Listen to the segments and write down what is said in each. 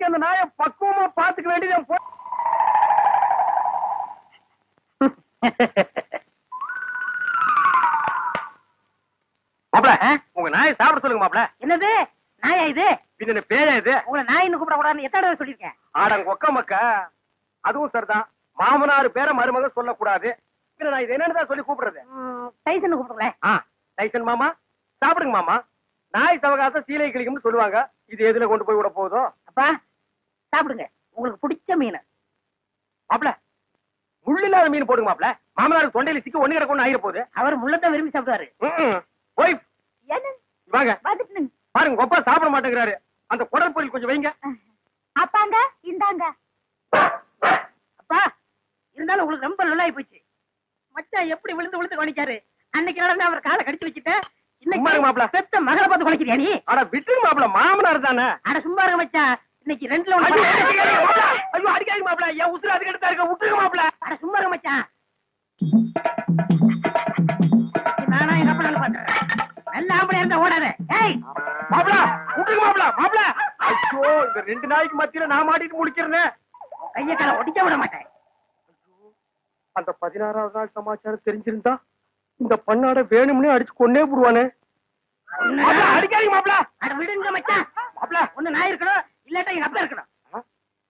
நாளைக்கு அந்த நாயை பக்குவமா பாத்துக்க வேண்டியது மாப்ள. உங்க நாயை சாப்பிட சொல்லுங்க மாப்ள. என்னது நாயா இது? பின்ன பேயா இது? உங்களை நாயின்னு கூப்பிட கூடாதுன்னு எத்தனை தடவை சொல்லிருக்கேன்? ஆடங்க ஒக்க மக்க. அதுவும் சரிதான். மாமனார் பேரை மருமக சொல்லக்கூடாது. நான் இது என்னன்னு சொல்லி கூப்பிடுறது? டைசன் கூப்பிடுங்களேன். டைசன் மாமா சாப்பிடுங்க மாமா. நாய் சவகாசம் சீலை கிளிக்கும்னு சொல்லுவாங்க. இது எதுல கொண்டு போய் விட போதும்? அப்பா சாப்பிடுங்க, உங்களுக்கு பிடிச்ச மீன். மாப்ள முள்ளில்லாத மீன் போடுங்க மாப்ள. மாமனாருக்கு தொண்டையில சிக்கி ஒண்ணு கிடக்கும் ஆயிர போகுது. அவர் முள்ளத்தான் விரும்பி சாப்பிடுவாரு. போய் வாங்க வந்துட்டு பாருங்க, கொப்பா சாப்பிட மாட்டேங்கிறாரு. அந்த குடல் பொரியல் கொஞ்சம் வைங்க. அப்பாங்க இந்தாங்க. அப்பா இருந்தாலும் உங்களுக்கு ரொம்ப நல்லாயி போச்சு. மச்சான் எப்படி விழுந்து விழுந்து கவனிச்சாரு. அன்னைக்கு நடந்து அவர் காலை கடிச்சு வச்சுட்டேன். இன்னைக்கு மாப்ள பெத்த மகளை பார்த்து குலைக்கிறியா நீ? அட விட்டுருங்க மாப்ள, மாமனார் தானே. அட சும்மா இருங்க மச்சான், இன்னைக்கு ரெண்டுல ஒண்ணு. ஐயோ அடிக்காதீங்க மாப்ள, என் உசுறு அதுக்கு எடுத்தா இருக்க. விட்டுருங்க மாப்ள. அட சும்மா இருங்க மச்சான். நானா எங்க அப்பா பண்றேன். நல்ல ஆம்பளையா இருந்தா ஓடாத. ஏய் மாப்ள விட்டுருங்க மாப்ள. மாப்ள ஐயோ இந்த ரெண்டு நாய்க்கு மத்தியில நான் மாட்டிட்டு முடிக்கிறேன். கைய காலை ஒடிக்க விட மாட்டேன். அந்த 16வது நாள் சமாச்சாரம் தெரிஞ்சிருந்தா இந்த பண்ணாட வேணும்னே அடிச்சு கொன்னே போடுவானே. அடிக்காதீங்க மாப்ள. அட விடுங்க மச்சான். மாப்ள ஒண்ணு நான் இருக்கணும், இல்லாட்டா எங்க அப்பா இருக்கணும்.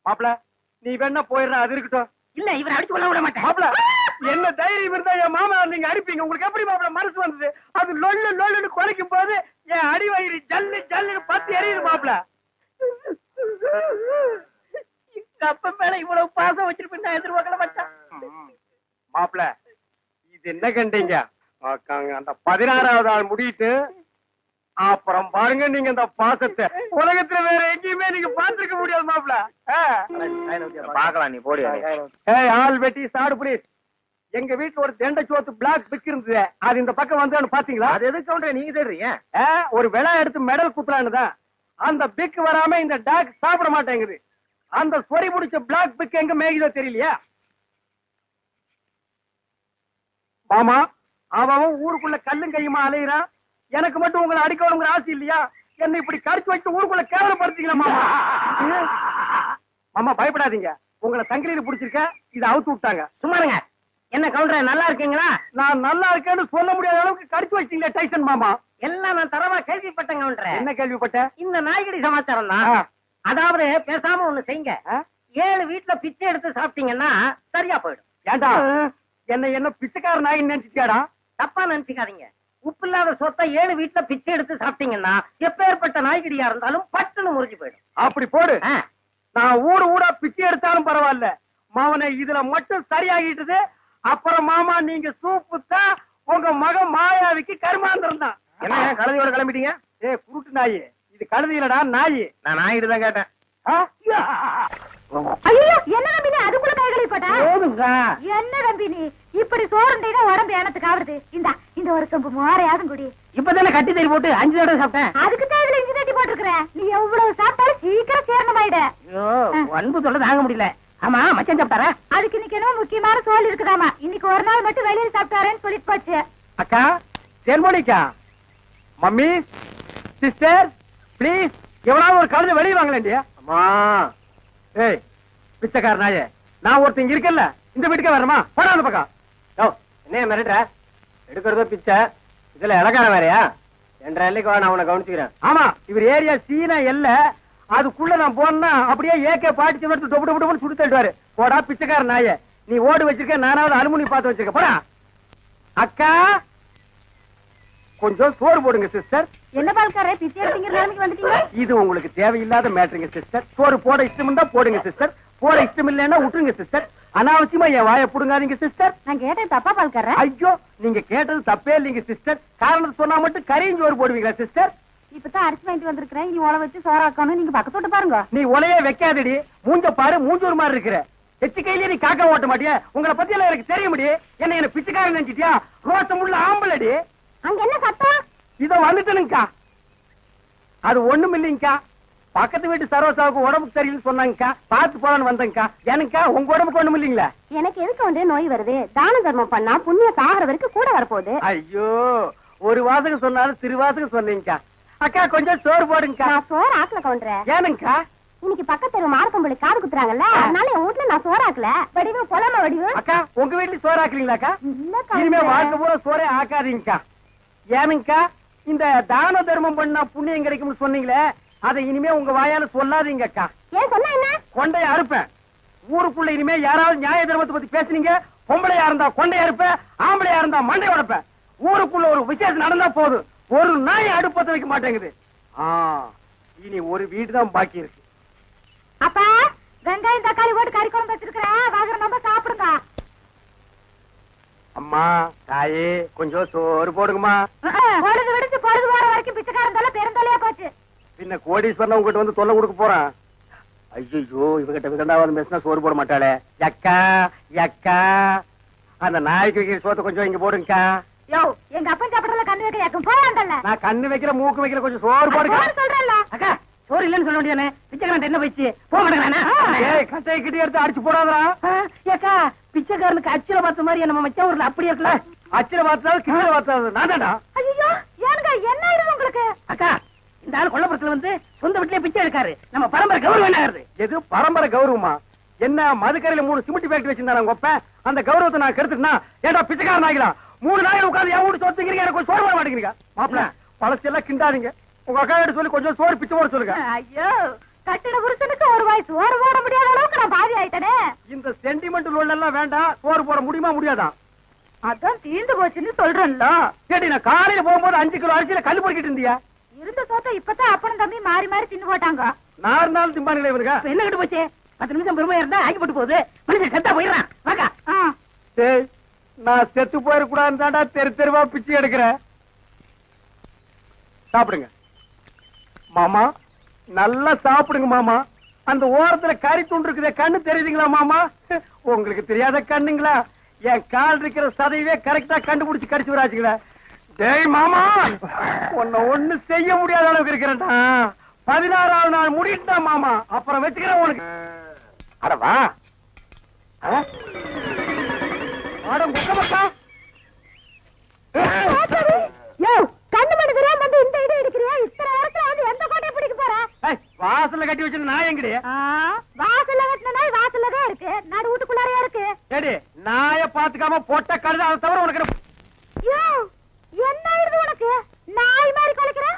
மாப்ள நீ வேணா போயிடுற, அது இருக்கட்டும். இல்ல இவரை அடிச்சு கொள்ள விட மாட்டேன். மாப்ள என்ன தைரியம் இருந்தா என் மாமா நீங்க அடிப்பீங்க? உங்களுக்கு எப்படி மாப்ள மனசு வந்தது? அது லொல்லு லொல்லுன்னு குறைக்கும் போது என் அடி வயிறு ஜல்லு ஜல்லுன்னு பத்தி எரியுது மாப்ள. அப்ப மேல இவ்வளவு பாசம் வச்சிருப்பேன் நான் எதிர்பார்க்கல மச்சான். மாப்ள இது என்ன கண்டீங்க? அந்த 16வது நாள் முடியிட்டு அப்புறம் பாருங்க நீங்க இந்த பாசத்தை உலகத்துல வேற எங்கேயுமே நீங்க பாத்துருக்க முடியாது மாப்ள. பாக்கலாம், நீ போடி. ஆள் வெட்டி சாடு புரியுது. எங்க வீட்டுல ஒரு தெண்டை சோத்து பிளாக் பிக் இருந்தது. அது இந்த பக்கம் வந்து பாத்தீங்களா? அது எதுக்கு சொல்ற நீங்க தெரியுங்க? ஒரு விலை எடுத்து மெடல் குத்துறான்னுதான். அந்த பிக் வராம இந்த டாக் சாப்பிட மாட்டேங்குது. அந்த சொறி பிடிச்ச பிளாக் பிக் எங்க மேய்தோ தெரியலையா மாமா? அவன் ஊருக்குள்ள கல்லும் கையுமா அலையிறான். எனக்கு மட்டும் உங்களை அடிக்கணுங்கிற ஆசை இல்லையா? என்ன இப்படி கடிச்சு வச்சு ஊருக்குள்ள கேவலப்படுத்தீங்களா மாமா? மாமா பயப்படாதீங்க, உங்களை சங்கிலியில பிடிச்சிருக்க. இதை அவுத்து விட்டாங்க. சும்மாருங்க. என்ன கவுண்டர் நல்லா இருக்கீங்களா? நான் நல்லா இருக்கேன்னு சொல்ல முடியாத அளவுக்கு கடிச்சு வச்சீங்களே டைசன் மாமா. எல்லாம் நான் தரவா கேள்விப்பட்டேன் கவுண்டர். என்ன கேள்விப்பட்ட? இந்த நாய்கடி சமாச்சாரம் தான். அதாவது பேசாம ஒண்ணு செய்யுங்க. 7 வீட்டுல பிச்சை எடுத்து சாப்பிட்டீங்கன்னா சரியா போயிடும். ஏண்டா என்ன பிச்சைக்கார நாய் நினைச்சிட்டாடா? தப்பா நினைச்சுக்காதீங்க. உப்பு இல்லாத சொத்தை 7 வீட்டுல பிச்சை எடுத்து சாப்பிட்டீங்கன்னா எப்பேற்பட்ட நாய்கடியா இருந்தாலும் பட்டுன்னு முறிஞ்சு போயிடும். அப்படி போடு. நான் ஊடா பிச்சை எடுத்தாலும் பரவாயில்ல, மாவனை இதுல மட்டும் சரியாகிட்டது. அப்புறம் மாமா நீங்க சூப்பு தான் உங்க மகன் மாயாவிக்கு கருமாந்திரம் தான். என்ன கழுதையோட கிளம்பிட்டீங்க? குருட்டு நாய் இது, கழுதி இல்லடா நாய். நான் நாயிட்டு தான் கேட்டேன். ஐயோ என்ன நம்பினி அதுக்குள்ள கைகளை போட்டா? என்ன நம்பினி இப்படி சோறுண்டா உடம்பு எனத்துக்கு ஆகுது. இந்த ஒரு சொம்பு மோரையாதும் குடி. இப்பதானே கட்டி தறி போட்டு 5 தடவை சாப்பிட்டேன். அதுக்கு தேவையில்ல இஞ்சி தட்டி போட்டுருக்கிறேன். நீ எவ்வளவு சாப்பிட்டாலும் சீக்கிரம் சேரணமாயிட. ஐயோ அன்பு சொல்ல தாங்க முடியல. ஆமா மச்சான் சாப்பிட்டாரா? அதுக்கு இன்னைக்கு என்ன முக்கியமான சோல் இருக்குதாமா. இன்னைக்கு ஒரு நாள் மட்டும் வெளியில சாப்பிட்டாரேன்னு சொல்லிட்டு போச்சு. அக்கா செல்மோனிக்கா, மம்மி, சிஸ்டர் பிளீஸ் எவ்வளவு ஒரு கழுதை வெளியே வாங்கலேண்டியா? அம்மா ஏய் பிச்சைக்கார நாயே, நான் ஒருத்தங்க இருக்கல இந்த வீட்டுக்கே வரணுமா? போடா அந்த பக்கம். என்ன மிரட்டுற? எடுக்கிறதோ பிச்சை, இதுல இலக்கார வேறையா? 2 எல்லைக்கு வா, நான் உன்னை கவனிச்சுக்கிறேன். ஆமா இவர் ஏரியா சீனா எல்ல, அதுக்குள்ள நான் போனா அப்படியே ஏகே பாட்டி எடுத்து டொப்பு டொப்பு டொப்புன்னு சுட்டு தள்ளுவாரு. போடா பிச்சைக்கார நாயே, நீ ஓடு வச்சிருக்க, நானாவது அலுமினி பார்த்து வச்சிருக்க. போடா. அக்கா கொஞ்சம் சோறு போடுங்க சிஸ்டர். என்ன பால்காரே பிச்சை எடுத்தீங்க நிலைமைக்கு வந்துட்டீங்க? இது உங்களுக்கு தேவையில்லாத மேட்டருங்க சிஸ்டர். சோறு போட இஷ்டம் இருந்தா போடுங்க சிஸ்டர், போட இஷ்டம் இல்லைன்னா விட்டுருங்க சிஸ்டர். அனாவசியமா என் வாயை புடுங்காதீங்க சிஸ்டர். நான் கேட்டேன் தப்பா பால்காரே? ஐயோ நீங்க கேட்டது தப்பே இல்லைங்க சிஸ்டர். காரணம் சொன்னா மட்டும் கறியும் சோறு போடுவீங்களா சிஸ்டர்? இப்பதான் அரிசி வாங்கிட்டு வந்திருக்கிறேன். இனி உழ வச்சு சோறாக்கணும். நீங்க பக்கத்தோட்டு பாருங்க. நீ உலையே வைக்காதடி, மூஞ்ச பாரு, மூஞ்சூர் மாதிரி இருக்கிற. எச்சு கையிலே நீ காக்கா ஓட்ட மாட்டியா? உங்களை பத்தி எல்லாம் எனக்கு தெரிய முடியும். என்ன பிச்சைக்காரன் நினைச்சிட்டியா? ரோசம் உள்ள ஆம்பளடி. அங்க என்ன சத்தம்? இத வந்துட்டனுங்கக்கா. அது ஒண்ணும் இல்லைங்கக்கா, பக்கத்து வீட்டு சரோசாவுக்கு உடம்புக்கு சரியில்லைன்னு சொன்னாங்கக்கா, பார்த்து போலான்னு வந்தேங்கக்கா. எனக்கா உங்க உடம்புக்கு ஒண்ணும் இல்லைங்களா? எனக்கு எதுக்கு வந்து நோய் வருது? தான தர்மம் பண்ணா புண்ணிய சாகர வரைக்கும் கூட வரப்போகுது. ஐயோ ஒரு வாசகம் சொன்னாலும் திருவாசகம் சொன்னீங்கக்கா. அக்கா கொஞ்சம் சோறு போடுங்கக்கா. நான் சோறு ஆக்கல கவுண்டரே. ஏனுங்கக்கா? இன்னைக்கு பக்கத்துல மாரப்பம்பளி காது குத்துறாங்கல்ல, அதனால என் வீட்டுல நான் சோறாக்கல. வடிவு பொலாம வடிவு. அக்கா உங்க வீட்டுல சோறு ஆக்குறீங்களாக்கா? இல்லக்கா. இனிமே வாழ்க்கை பூரா சோறே ஆக்காதீங்கக்கா. ஏனுங்கக்கா, இந்த தான தர்மம் பண்ணா புண்ணியம் கிடைக்கும்னு சொன்னீங்களே, அதை இனிமே உங்க வாயால சொல்லாதீங்கக்கா. ஏன் சொன்னா என்ன? கொண்டைய அறுப்பேன். ஊருக்குள்ள இனிமே யாராவது நியாய தர்மத்தை பத்தி பேசுனீங்க, பொம்பளையா இருந்தா கொண்டைய அறுப்பேன், ஆம்பளையா இருந்தா மண்டை உடைப்பேன். ஊருக்குள்ள ஒரு விசேஷம் நடந்தா போதும், ஒரு நாய் அடுப்பத்த வைக்க மாட்டேங்குது. இனி ஒரு வீடு தான் பாக்கி இருக்கு. அப்பா, வெங்காயம் தக்காளி போட்டு கறி குழம்பு வச்சிருக்கிறேன், வாங்குற நம்ம சாப்பிடுங்க. அம்மா தாயே கொஞ்சம் சோறு போடுங்கம்மா. பொழுது விடுச்சு பொழுது போற வரைக்கும் பிச்சைக்காரன் தொல்லை பெருந்தொல்லையா போச்சு. பின்ன கோடீஸ்வரன் உங்ககிட்ட வந்து தொல்லை கொடுக்க போறான். ஐயோ இவகிட்ட விகண்டாவது பேசினா சோறு போட மாட்டாளே. யக்கா யக்கா, அந்த நாய்க்கு வைக்கிற சோத்தை கொஞ்சம் இங்க போடுங்கக்கா. யோ, எங்க அப்பன் சாப்பிடறதுல கண்ணு வைக்க யாக்கும் போவாண்டல்ல. நான் கண்ணு வைக்கிற மூக்கு வைக்கிற கொஞ்சம் சோறு போடுங்க. சொல்றேன்ல. அக்கா சோறு இல்லன்னு சொல்ல வேண்டியதானே, பிச்சைக்காரன் என்ன போயிடுச்சு போக மாட்டேங்கிறானா? ஏய் கட்டையை கிட்டே எடுத்து அடிச்சு போடாதா. ஏக்கா பிச்சைக்காரனுக்கு அச்சுல பார்த்த மாதிரி நம்ம மச்ச ஊர்ல அப்படி இருக்கல. அச்சில பார்த்தாலும் கிட்ட பார்த்தாலும் நான் தான்டா. ஐயோ, ஏனுங்க என்ன ஆயிடுது உங்களுக்கு? அக்கா இந்த ஆள் கொல்லப்புறத்துல வந்து சொந்த வீட்லயே பிச்சை எடுக்காரு. நம்ம பரம்பரை கௌரவம் என்ன ஆகுது? எது பரம்பரை கௌரவமா? என்ன மதுக்கரையில 3 சிமெண்ட் ஃபேக்டரி வச்சிருந்தாங்க உங்க அப்ப, அந்த கௌரவத்தை நான் கெடுத்துட்டா ஏடா பிச்சைக்காரன் ஆகிடா. 3 நாள் உட்கார்ந்து என் வீட்டு சொத்துக்கிறீங்க, எனக்கு சோறு போட மாட்டேங்கிறீங்க. மாப்பிள்ள பழசெல்லாம் கிண்டாதீங்க. உங்க அக்கா கிட்ட சொல்லி கொஞ்சம் சோறு பிச்சை போட சொல்லுங்க. ஐயோ, கட்டிட புருஷனுக்கு ஒரு வாய் சோறு போட முடியாத அளவுக்கு நான் பாதி ஆயிட்டனே. இந்த சென்டிமெண்ட் லோன் எல்லாம் வேண்டாம். சோறு போட முடியுமா முடியாதா? அதான் தீர்ந்து போச்சுன்னு சொல்றேன்ல. சரி, நான் காலையில போகும்போது 5 கிலோ அரிசியில கல் பொறுக்கிட்டு இருந்தியா? இருந்த சோத்த இப்பதான் அப்பனும் தம்பி மாறி மாறி தின்னு போட்டாங்க. 4 நாள் திம்பானுங்களே இவனுங்க. இப்ப என்ன கட்டு போச்சு? 10 நிமிஷம் பெருமையா இருந்தா ஆக்கி போட்டு போகுது. மனுஷன் செத்தா போயிடறான். வாக்கா. டேய், நான் செத்து போயிடக்கூடாதுன்னு தாண்டா தெரு தெருவா பிச்சை எடுக்கிறேன். சாப்பிடுங்க மாமா, நல்லா சாப்பிடுங்க மாமா. அந்த ஓரத்துல கறி துண்டு இருக்குதே, கண்ணு தெரியுதுங்களா மாமா? உங்களுக்கு தெரியாத கண்ணுங்களா? என் கால் இருக்கிற சதையவே கரெக்டா கண்டுபிடிச்சு கடிச்சு வராச்சுங்களா? டேய் மாமா, உன்னை ஒண்ணு செய்ய முடியாத அளவுக்கு இருக்கிறேன்டா. 16ஆவது நாள் முடிட்டா மாமா, அப்புறம் வச்சுக்கிறேன் உனக்கு. அடவா கண்ணு மணி தெரியாம வந்து இந்த இடம் எடுக்கிறியா? இத்தனை நேரத்துல வந்து எந்த கோட்டையை பிடிக்க போற? வாசல்ல கட்டி வச்சு நான் எங்கடி? வாசல்ல கட்டின நாய் வாசல்லதான் இருக்கு, நடு வீட்டுக்குள்ளாரையா இருக்கு. ஏடி நாய பாத்துக்காம போட்ட கழுத, அதை தவிர உனக்கு என்ன ஆயிடுது உனக்கு? நாய் மாதிரி குலைக்கிற?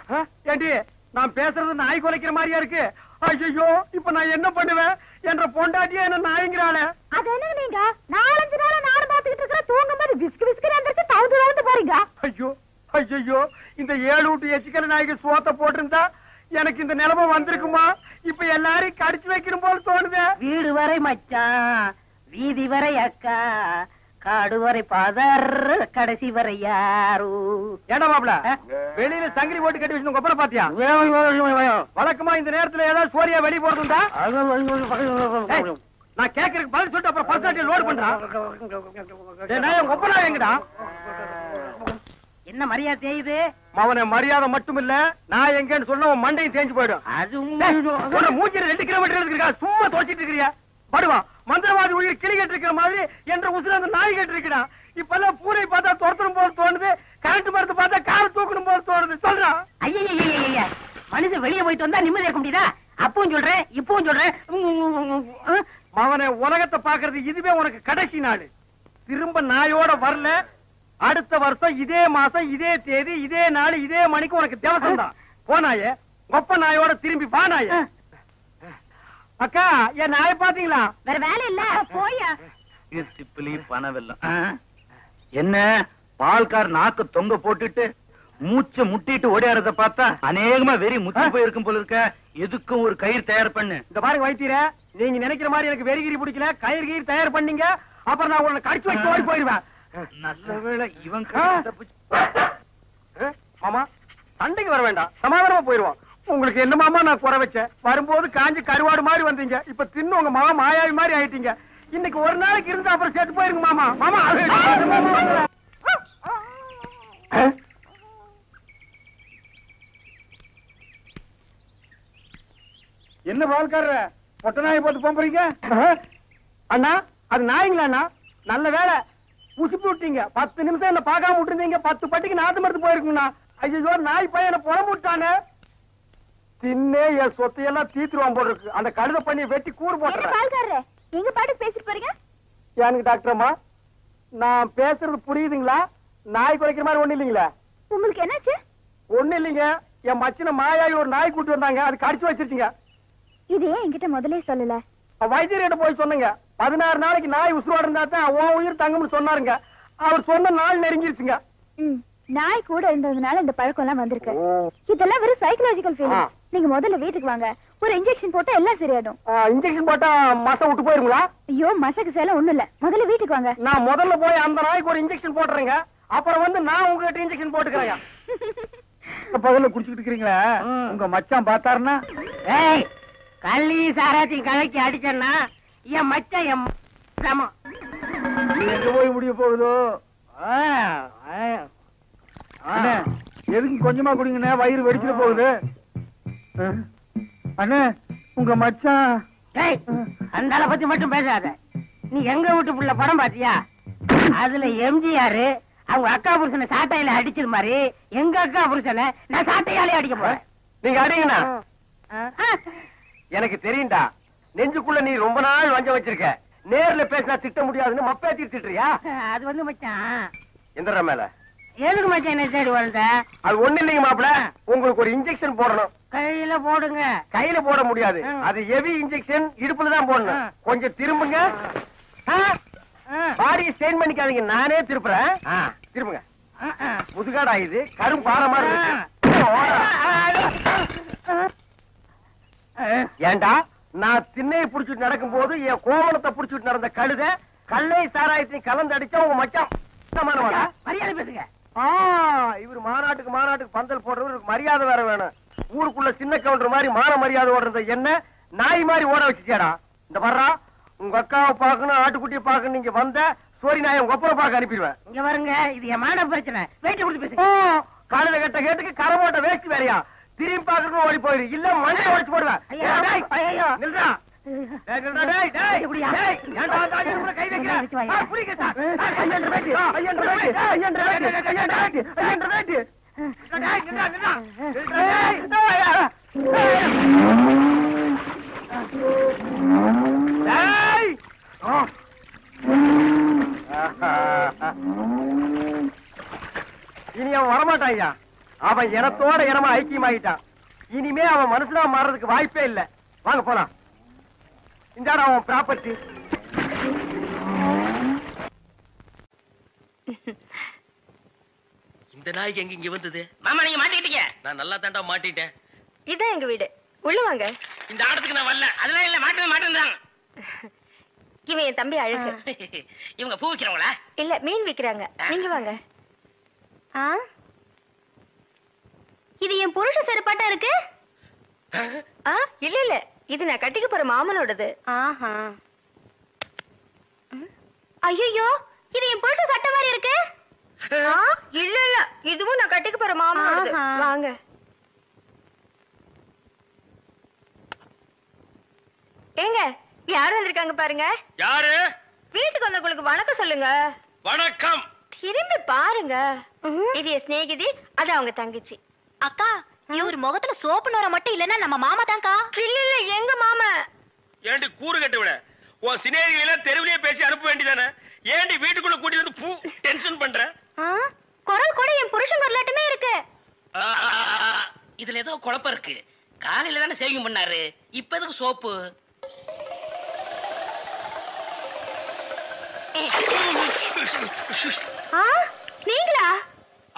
ஏண்டி நான் பேசுறது நாய் குலைக்கிற மாதிரியா இருக்கு? ஐயோ இப்ப நான் என்ன பண்ணுவேன்? என்ற பொண்டாட்டியா என்ன நாய்ங்கிறாளே. அது என்ன நீங்க 4-5 நாளா நானும் பாத்துக்கிட்டு இருக்கிற, தூங்கும் போது விஸ்கு விஸ்கு வந்துருச்சு, தவுந்து போறீங்க. ஐயோ ஐயோ, இந்த 7 வீட்டு எச்சிக்கல நாய்க்கு சோத்த போட்டிருந்தா எனக்கு இந்த நிலைமை வந்திருக்குமா? இப்ப எல்லாரையும் கடிச்சு வைக்கணும் போல தோணுது. வீடு வரை மச்சான், வீதி வரை அக்கா, காடு வரை பாதர், கடைசி வரை யாரு. ஏடா மாப்ள, வெளியில சங்கிலி போட்டு கட்டி வச்சு கொப்பரை பாத்தியா? வழக்கமா இந்த நேரத்துல ஏதாவது சோரியா வெளிய போறதுண்டா? நான் கேக்குறதுக்கு பதில் சொல்லிட்டு அப்புறம் பர்சனாலிட்டி லோட் பண்றான். கொப்பரா எங்கடா? என்ன மரியாதை செய்யுது? அவனை மரியாதை மட்டும் இல்ல, நான் எங்கன்னு சொன்ன உன் மண்டையும் தேஞ்சு போயிடும். அது மூஞ்சில 2 கிலோமீட்டர் இருக்கா, சும்மா தோச்சிட்டு இருக்கிறியா? படுவா, மந்திரவாதி உயிர் கிளி கேட்டு இருக்கிற மாதிரி என்ற உசுர அந்த நாய் கேட்டு இருக்கிறா. இப்பெல்லாம் பூனை பார்த்தா துரத்தணும் போல தோணுது, கரண்ட் மரத்தை பார்த்தா காரை தூக்கணும் போல தோணுது. சொல்றான். ஐயா, மனுஷன் வெளியே போயிட்டு வந்தா நிம்மதி இருக்க முடியுதா? அப்பவும் சொல்றேன் இப்பவும் சொல்றேன். அவனை உலகத்தை பாக்குறது இதுவே உனக்கு கடைசி நாள். திரும்ப நாயோட வரல, அடுத்த வருஷம் இதே மாசம் இதே தேதி இதே நாள் இதே மணிக்கு உனக்கு தேவசம் தான். போனாயே கொப்ப நாயோட திரும்பி பானாய. அக்கா, என் நாயை பாத்தீங்களா? வேற வேலை இல்ல, போயா. பணவெல்லாம் என்ன பால்கார் நாக்கு தொங்க போட்டுட்டு மூச்ச முட்டிட்டு ஓடியாரத பார்த்தா அநேகமா வெறி முத்தி போயிருக்கும் போல இருக்க. எதுக்கும் ஒரு கயிறு தயார் பண்ணு. இந்த பாருங்க வைத்தீர, நீங்க நினைக்கிற மாதிரி எனக்கு வெறிகிரி பிடிக்கல. கயிறு கயிறு தயார் பண்ணீங்க, அப்புறம் நான் உங்களை கடிச்சு வச்சு ஓடி போயிருவேன். நல்ல வேளை இவன் மாமா சண்டைக்கு வர வேண்டாம், சமாதானமா போயிருவோம். உங்களுக்கு என்ன மாமா நான் குறை வச்சேன்? வரும்போது காஞ்சி கருவாடு மாதிரி வந்தீங்க, இப்ப தின்னு உங்க மாமா மாயாவி மாதிரி ஆயிட்டீங்க. இன்னைக்கு ஒரு நாளைக்கு இருந்து அப்புறம் சேர்த்து போயிருங்க மாமா. மாமா என்ன பால்காரர பொட்ட நாயை போட்டு போறீங்க? அண்ணா அது நாய்ங்களா அண்ணா? நல்ல வேலை உசுப்பி விட்டீங்க. 10 நிமிஷம் என்ன பார்க்காம விட்டுருந்தீங்க, 10 பட்டிக்கு நாத்து மருந்து போயிருக்குங்கண்ணா. ஐயோ நாய் பையனை புறம்பு விட்டானே. தின்னே என் சொத்தையெல்லாம் தீத்துருவான் போல இருக்கு. அந்த கழுத பண்ணி வெட்டி கூறு போட்டுறேன். பால்காரரே, எங்க பாட்டுக்கு பேசிட்டு போறீங்க? எனக்கு டாக்டர் அம்மா, நான் பேசுறது புரியுதுங்களா? நாய் குறைக்கிற மாதிரி ஒண்ணு இல்லைங்களா? உங்களுக்கு என்னாச்சு? ஒண்ணு இல்லைங்க, என் மச்சின மாயாயி ஒரு நாய் கூட்டி வந்தாங்க, அது கடிச்சு வச்சிருச்சுங்க. இது ஏன் என்கிட்ட முதல்ல சொல்லல? வைத்தியர்கிட்ட போய் சொன்னங்க. 16 நாளைக்கு நாய் உசுரோட இருந்தா தான் உன் உயிர் தங்கும்னு சொன்னாருங்க. அவர் சொன்ன நாள் நெருங்கிருச்சுங்க. நாய் கூட இருந்ததுனால இந்த பழக்கம் எல்லாம் வந்திருக்கு. இதெல்லாம் வெறும் சைக்கலாஜிக்கல் ஃபீலிங். நீங்க முதல்ல வீட்டுக்கு வாங்க, ஒரு இன்ஜெக்ஷன் போட்டா எல்லாம் சரியாடும். இன்ஜெக்ஷன் போட்டா மசை விட்டு போயிருங்களா? ஐயோ, மசக்கு சேலம் ஒண்ணும் இல்ல, முதல்ல வீட்டுக்கு வாங்க. நான் முதல்ல போய் அந்த நாய்க்கு ஒரு இன்ஜெக்ஷன் போட்டுறேங்க, அப்புறம் வந்து நான் உங்ககிட்ட இன்ஜெக்ஷன் போட்டுக்கிறேங்க. பகல்ல குடிச்சுக்கிட்டு இருக்கீங்களா? உங்க மச்சான் பார்த்தாருன்னா கள்ளி சாராத்தையும் கலக்கி அடிச்சேன்னா என் மச்சான் என் சமம். எங்க போய் முடிய போகுதோ? எதுக்கு கொஞ்சமா குடிங்கண்ணே, வயிறு வெடிச்சிட போகுது. அண்ணே, உங்க மச்சான். அந்த ஆளை பத்தி மட்டும் பேசாத. நீ எங்க வீட்டு புள்ள படம் பாத்தியா? அதுல எம்ஜிஆர் அவங்க அக்கா புருஷனை சாட்டையில அடிச்சது மாதிரி எங்க அக்கா புருஷனை நான் சாட்டையாலே அடிக்க போறேன். நீங்க அடிங்கண்ணா. எனக்கு தெரியும்டா, நெஞ்சுக்குள்ள நீ ரொம்ப நாள் வஞ்ச வச்சிருக்க. நேர்ல பேசினா திட்ட முடியாதுன்னு மப்பேத்தி திட்டுறியா? அது வந்து மச்சான் எந்திர மேல எதுக்கு மச்சான் என்ன தேடி வந்த? அது ஒண்ணு இல்லைங்க மாப்பிள, உங்களுக்கு ஒரு இன்ஜெக்ஷன் போடணும். கையில போடுங்க. கையில போட முடியாது, அது ஹெவி இன்ஜெக்ஷன், இடுப்புல தான் போடணும். கொஞ்சம் திரும்புங்க. பாடியை ஸ்டெயின் பண்ணிக்காதீங்க, நானே திருப்புறேன். திரும்புங்க. முதுகாடா இது, கரும் பாறை மாதிரி இருக்கு. ஏண்டா, நான் திண்ணையை புடிச்சிட்டு நடக்கும் போது என் கோவணத்தை புடிச்சிட்டு நடந்த கழுத கல்லை சாராயத்தையும் கலந்து அடிச்சா உங்க மச்சான் மரியாதை பேசுங்க. இவரு மாநாட்டுக்கு பந்தல் போடுறவருக்கு மரியாதை வேற வேணும். ஊருக்குள்ள சின்ன கவுண்டர் மாதிரி மான மரியாதை ஓடுறத என்ன நாய் மாதிரி ஓட வச்சுச்சேடா. இந்த வர்றா, உங்க அக்காவை பாக்கணும், ஆட்டுக்குட்டியை பாக்கணும். நீங்க வந்த சோரி நாயை உங்க ஒப்பனை பார்க்க அனுப்பிடுவேன். இங்க வருங்க, இது என் மான பிரச்சனை. வேட்டி கொடுத்து பேசுங்க. காலையில கட்ட கேட்டுக்கு கரமோட்ட வேஸ்ட் வேறையா? திரும்பி பாக்கணும், ஓடி போயிரு, இல்ல மண்ணை உடைச்சு போடுவேன். நில்றா. கை இனி அவன் வரமாட்டான். அவன் இனத்தோட இனமா ஐக்கியமாயிட்டான். இனிமே அவன் மனுஷனா மாறதுக்கு வாய்ப்பே இல்ல. வாங்க போலாம். இந்தாடா அவன் ப்ராப்பர்ட்டி. இந்த நாய்க்கு எங்க இங்க வந்தது? மாமா நீங்க மாட்டிக்கிட்டீங்க. நான் நல்லா தாண்டா மாட்டிட்டேன். இதான் எங்க வீடு, உள்ள வாங்க. இந்த ஆடத்துக்கு நான் வரல. அதெல்லாம் இல்ல, மாட்டேன். இவன் என் தம்பி அழகு. இவங்க பூ விக்கிறவங்களா? இல்ல, மீன் விக்கிறாங்க. நீங்க வாங்க. இது என் புருஷ செருப்பாட்டா இருக்கு. இல்ல இல்ல, இது நான் கட்டிக்க போற மாமனோடது. ஐயோ, இது என் புருஷ சட்டை மாதிரி இருக்கு. இல்ல இல்ல, இதுவும் நான் கட்டிக்க போற மாமனோடது. வாங்க. ஏங்க, யாரு வந்திருக்காங்க பாருங்க. யாரு? வீட்டுக்கு வந்தவங்களுக்கு வணக்கம் சொல்லுங்க. வணக்கம். திரும்பி பாருங்க. இது என் சிநேகிதி, அது அவங்க தங்கச்சி. அக்கா, இவர் முகத்துல சோப்பு நோர மட்டும் இல்லன்னா நம்ம மாமா தான்க்கா. இல்ல இல்ல, எங்க மாமா. ஏண்டி கூறு கட்டு விட, உன் சினேகிகளை தெருவிலேயே பேசி அனுப்ப வேண்டியதானே? ஏண்டி வீட்டுக்குள்ள கூட்டி வந்து பூ டென்ஷன் பண்ற? குரல் கூட என் புருஷன் குரலாட்டமே இருக்கு. இதுல ஏதோ குழப்பம் இருக்கு. காலையில தானே சேவிங் பண்ணாரு, இப்ப எதுக்கு சோப்பு? நீங்களா?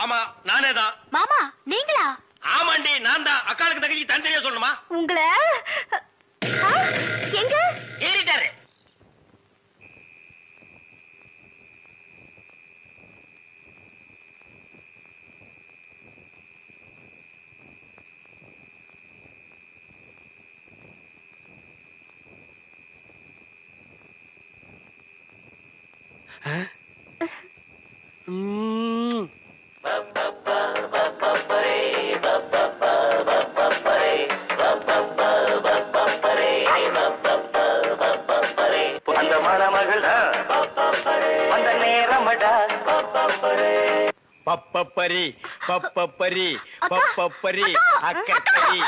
ஆமா, நானே தான். மாமா நீங்களா? ஆமாண்டி, நான் தான். அக்காளுக்கு தங்கச்சி தனித்தனியா சொல்லணுமா? உங்களை எங்க ஏறிட்டாரு. அந்த மணமகள் வந்த நேரமடா பப்பப்பரி பப்பரி பப்பரி அக்கக்கரி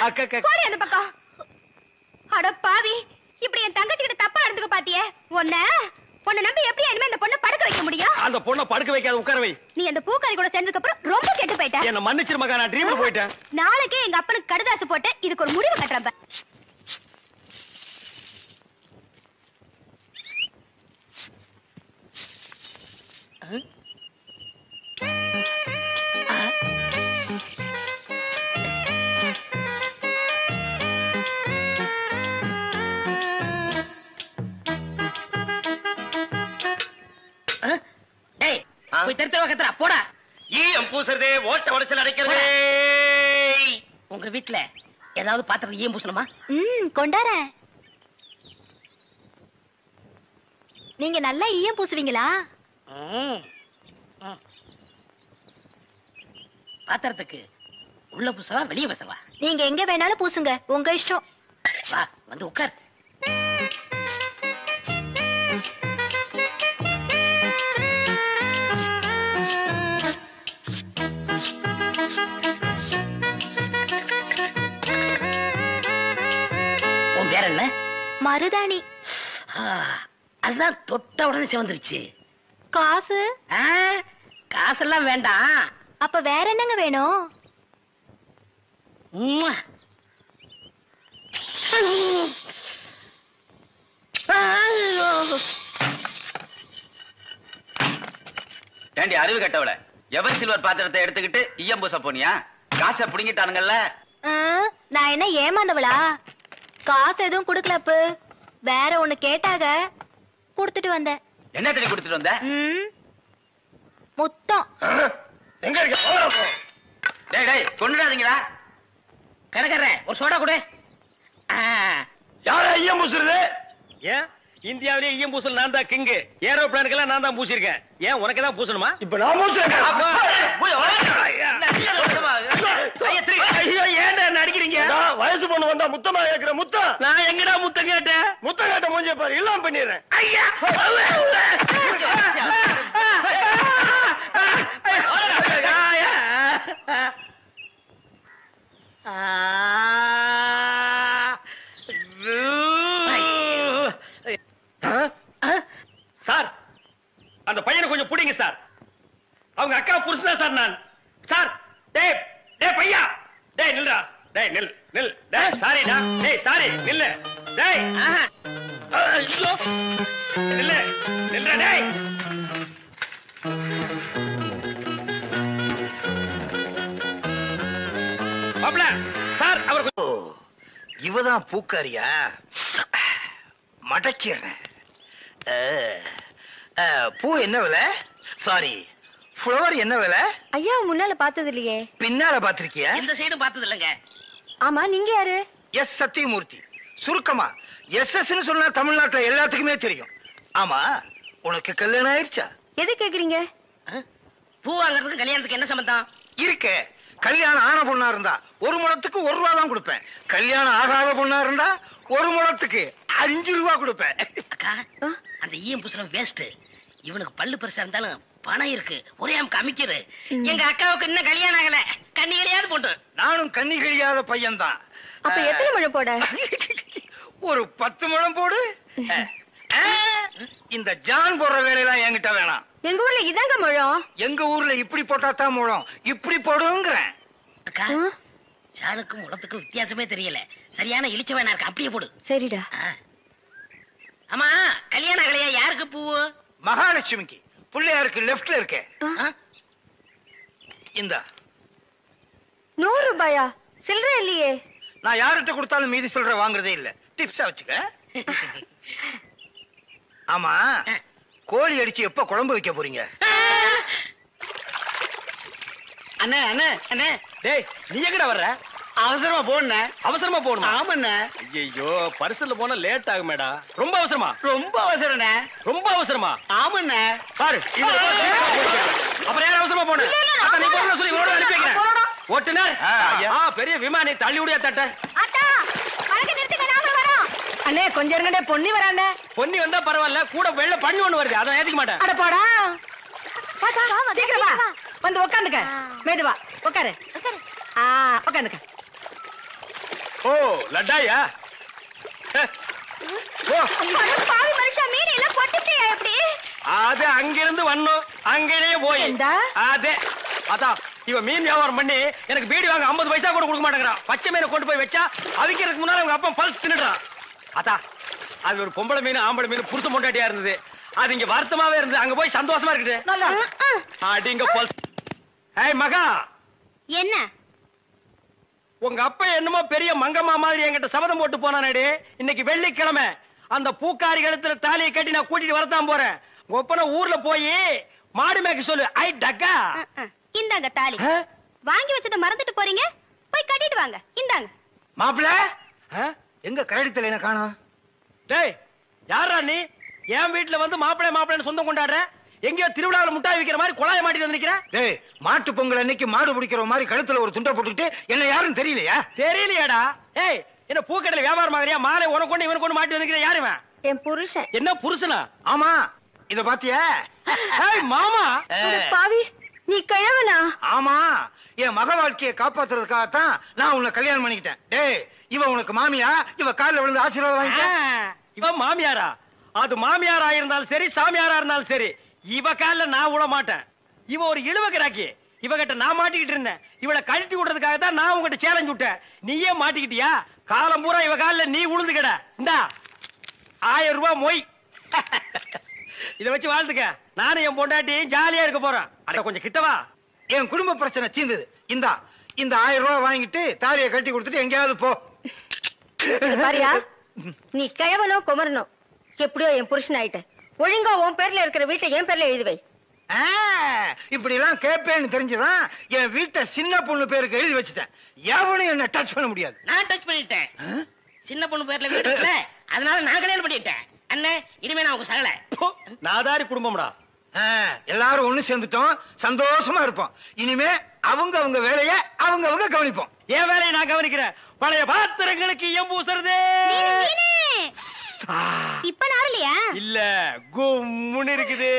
அக்கக்கரி போடி அந்த பக்கம். அட பாவி, இப்படி என் தங்கச்சி கிட்ட தப்பா நடந்துக்க பாத்தியே. உன்னை நம்பி எப்படி இனிமே அந்த பொண்ணை படுக்க வைக்க முடியும்? அந்த பொண்ணை படுக்க வைக்காத, உட்கார வை. நீ அந்த பூக்காரி கூட சேர்ந்ததுக்கு அப்புறம் ரொம்ப கெட்டு போயிட்ட. என்ன மன்னிச்சிரு மகா, நான் ட்ரீம்ல போயிட்டேன். நாளைக்கே எங்க அப்பனுக்கு கடுதாசு போட்டு இதுக்கு ஒரு முடிவு கட்டுறப்ப. போடா. ஈயம் பூசுறதே, ஓட்ட உடைச்சல் அடைக்கிறதே. உங்க வீட்டுல ஏதாவது பாத்திரம் ஈயம் பூசணுமா? கொண்டாரேன். நீங்க நல்லா ஈயம் பூசுவீங்களா? பாத்திரத்துக்கு உள்ள பூசவா வெளியே பூசவா? நீங்க எங்க வேணாலும் பூசுங்க, உங்க இஷ்டம். வா வந்து உட்கார். உன் பேர் என்ன? மருதாணி. அதுதான் தொட்ட உடனே சிவந்துருச்சு. காசு? காசெல்லாம் வேண்டாம். அப்ப வேற என்னங்க வேணும்? ஏண்டி அறிவு கட்டவள, எவர் சில்வர் பாத்திரத்தை எடுத்துக்கிட்டு ஈயம் பூச போனியா? காசை புடுங்கிட்டானுங்கல்ல. நான் என்ன ஏமாந்தவளா? காசு எதுவும் குடுக்கலப்பு, வேற ஒண்ணு கேட்டாக குடுத்துட்டு வந்தேன். என்ன தண்ணி குடுத்துட்டு வந்த? முத்தம். எங்க இருக்க? டேய் டேய், கொண்டுடாதீங்களா? கணக்கற ஒரு சோடா கொடு. யாரா ஈயம் பூசுறது? ஏன் இந்தியாவிலேயே ஈயம் பூசல் நான் தான் கிங்கு. ஏரோப்ளானுக்கெல்லாம் நான் தான் பூசிருக்கேன். ஏன் உனக்கு தான் பூசணுமா? இப்ப நான் ஏன்டா நடிக்கிறீங்க? வயசு பொண்ணு வந்தா முத்தமா கேக்குற முத்தம். நான் எங்கடா முத்தம் கேட்டேன்? முத்தம் கேட்ட மூஞ்சிய பாரு, இல்லாம பண்ணிடுறேன். ஐயா சார், அந்த பையனை கொஞ்சம் புடிங்க சார். அவங்க அக்கா புருஷனா சார் நான். சார், டேய் டேய் பையா, டேய் நில்றா, டேய் நில் நில், டேய் சாரிடா, டேய் சாரி நில்லு, டேய் ஐயோ நில்லு நில்றா, டேய். மாப்ள சார், அவர் இவதான் பூக்காரியா? மடக்கிறேன். பூ என்ன விலை? சாரி, ஃப்ளவர் என்ன விலை? ஐயா முன்னால பார்த்தது இல்லையே. பின்னால பாத்திருக்கியா? இந்த சைடும் பார்த்தது இல்லங்க. ஆமா, நீங்க யாரு? எஸ் சத்தியமூர்த்தி. சுருக்கமா எஸ் சொன்னா தமிழ்நாட்டுல எல்லாத்துக்குமே தெரியும். ஆமா, உனக்கு கல்யாணம் ஆயிடுச்சா? எது கேக்குறீங்க? பூ வாங்கறதுக்கு கல்யாணத்துக்கு என்ன சம்பந்தம்? இருக்கு. கல்யாணம் ஆன பொண்ணா இருந்தா 1 முழத்துக்கு 1 ரூபா தான் கொடுப்பேன். கல்யாணம் ஆகாத பொண்ணா இருந்தா 1 முழத்துக்கு 5 ரூபா கொடுப்பேன். அக்கா, அந்த ஈயம் பூசணம் வேஸ்ட். இவனுக்கு பல்லு பெருசா இருந்தாலும் பணம் இருக்கு, ஒரே அமுக்கு அமைக்குது. எங்க அக்காவுக்கு இன்னும் கல்யாணம் ஆகல, கண்ணி கழியாது போட்டு. நானும் கண்ணி கழியாத பையன் தான். அப்ப எத்தனை முழம் போட? ஒரு 10 முழம் போடு. இந்த ஜான் போடுற வேலையெல்லாம் என்கிட்ட வேணாம். எங்க ஊர்ல இதாங்க முழம். எங்க ஊர்ல இப்படி போட்டா தான் முழம், இப்படி போடுங்கிறேன். அக்கா, ஜானுக்கும் முழத்துக்கும் வித்தியாசமே தெரியல. சரியான இழிச்ச வேணா இருக்கு, அப்படியே போடு. சரிடா. ஆமா, கல்யாணம் ஆகலையா? யாருக்கு பூவு? மகாலட்சுமிக்கு. பிள்ளையாருக்கு லெப்ட்ல இருக்கே. இந்த 100 ரூபாயா? சில்லறை இல்லையே. நான் யார்கிட்ட கொடுத்தாலும் மீதி சொல்ற வாங்குறதே இல்ல, டிப்ஸா வச்சுக்க. ஆமா, கோழி அடிச்சு எப்ப குழம்பு வைக்க போறீங்க? அண்ணே அண்ணே அண்ணே, டேய் நீ எங்கடா வர்ற? அவசரமா போன. அவசரமா போகணுமா? ஆமாண்ணே. ஐயோ, பரிசல்ல போனா லேட் ஆகுமேடா. ரொம்ப அவசரமா? ரொம்ப அவசரண்ணே. ரொம்ப அவசரமா? ஆமாண்ணே. பாரு, அப்புறம் யாரும் அவசரமா போன? நீ போன சொல்லி இவரோட அனுப்பிங்க. ஓட்டுனர் பெரிய விமானி தள்ளி விடியா தட்ட. அண்ணே கொஞ்சம் இருங்கடே, பொன்னி வரானே. பொன்னி வந்தா பரவாயில்ல, கூட வெள்ள பண்ணி ஒண்ணு வருது, அதை ஏத்துக்க மாட்டேன். அட போடா, சீக்கிரம் வா. வந்து உட்காந்துக்க. மேதுவா உட்காரு. உட்காந்துக்க. ஓ லட்டாயா? பாவி மனுஷா, மீன் எல்லாம் கொட்டிட்டியா எப்படி? அது அங்கிருந்து வந்தோம், அங்கேயே போய் அதே அதான் இவன் மீன் வியாபாரம் பண்ணி எனக்கு பீடி வாங்க 50 பைசா கூட கொடுக்க மாட்டேங்கிறான். பச்சை மீனை கொண்டு போய் வச்சா அவிக்கிறதுக்கு முன்னால அவங்க அப்பா பல்ஸ் தின்னுடுறான். அதான் அது ஒரு பொம்பளை மீன் ஆம்பளை மீன் புருஷ பொண்டாட்டியா இருந்தது. அது இங்க வருத்தமாவே இருந்தது. அங்க போய் சந்தோஷமா இருக்குது. அடிங்க பல்ஸ். ஏய் மகா, என்ன உங்க அப்பா என்னமோ பெரிய மங்கம்மா மாதிரி என்கிட்ட சபதம் போட்டு போனானே. இன்னைக்கு வெள்ளிக்கிழமை அந்த பூக்காரி கழுத்துல தாலியை கட்டி நான் கூட்டிட்டு வரத்தான் போறேன். ஒப்பன ஊர்ல போய் மாடு மேய்க்க சொல்லு. ஐ டக்கா, இந்தாங்க தாலி. வாங்கி வச்சத மறந்துட்டு போறீங்க, போய் கட்டிட்டு வாங்க. இந்தாங்க. மாப்பிள்ள எங்க கரடித்தல என்ன காணோம்? டேய் யாரா நீ? என் வீட்டுல வந்து மாப்பிள்ளை மாப்பிள்ளைன்னு சொந்தம் கொண்டாடுற? எங்கயோ திருவிழாவில் முட்டாய் விக்கிற மாதிரி குழாய மாட்டி வந்திருக்கிறேன். டேய், மாட்டு பொங்கல் அன்னைக்கு மாடு பிடிக்கிற மாதிரி கழுத்துல ஒரு துண்டை போட்டுக்கிட்டு என்ன யாரும் தெரியலையா? தெரியலையாடா? ஏய், என்ன பூக்கடையில வியாபாரம் ஆகிறியா? மாலை உனக்கு கொண்டு இவனுக்கு கொண்டு மாட்டி வந்திருக்கிற யாருவன்? என் புருஷன். என்ன புருஷனா? ஆமா, இத பாத்தியா? ஏய் மாமா, பாவி நீ கிழவனா? ஆமா, என் மக வாழ்க்கையை காப்பாத்துறதுக்காகத்தான் நான் உன்னை கல்யாணம் பண்ணிக்கிட்டேன். டேய், இவ உனக்கு மாமியா? இவ காலில் விழுந்து ஆசீர்வாதம் வாங்கிக்க. இவன் மாமியாரா? அது மாமியாரா இருந்தாலும் சரி, சாமியாரா இருந்தாலும் சரி, இவ கால நான் விட மாட்டேன். இவ ஒரு இழுவகிறாக்கி. இவகிட்ட நான் மாட்டிக்கிட்டு இருந்தேன். இவளை கழட்டி விடுறதுக்காக தான் நான் உங்ககிட்ட சேலஞ்ச் விட்டேன். நீயே மாட்டிக்கிட்டியா? காலம் பூரா இவ கால நீ உளுந்துக்கட. இந்தா 1000 ரூபாய் மொய். இத வச்சு வாழ்ந்துக்க. நானும் என் பொண்டாட்டி ஜாலியா இருக்க போறேன். அட கொஞ்சம் கிட்டவா. என் குடும்ப பிரச்சனை தீர்ந்தது. இந்த 1000 ரூபாய் வாங்கிட்டு தாலியை கட்டி கொடுத்துட்டு எங்கேயாவது போ. பாரியா, நீ கிழவனோ குமரனோ எப்படியோ என் புருஷன் ஆயிட்ட. ஒழுங்கா உன் பேர்ல இருக்கிற வீட்டை என் பேர்ல எழுதுவை. இப்படி எல்லாம் கேட்பேன்னு தெரிஞ்சுதான் என் வீட்டை சின்ன பொண்ணு பேருக்கு எழுதி வச்சுட்டேன். எவனும் என்ன டச் பண்ண முடியாது. நான் டச் பண்ணிட்டேன். சின்ன பொண்ணு பேர்ல வீடு இருக்குல்ல, அதனால நான் கல்யாணம் பண்ணிட்டேன். அண்ணே, இனிமே நான் உங்க சகல. நாதாரி குடும்பம்டா. எல்லாரும் ஒண்ணு சேர்ந்துட்டோம், சந்தோஷமா இருப்போம். இனிமே அவங்க வேலைய அவங்க கவனிப்போம். என் வேலையை நான் கவனிக்கிறேன். பழைய பாத்திரங்களுக்கு எம்பூசறதே. இப்ப நாரலையா? இல்ல, கும்முன்னு இருக்குது.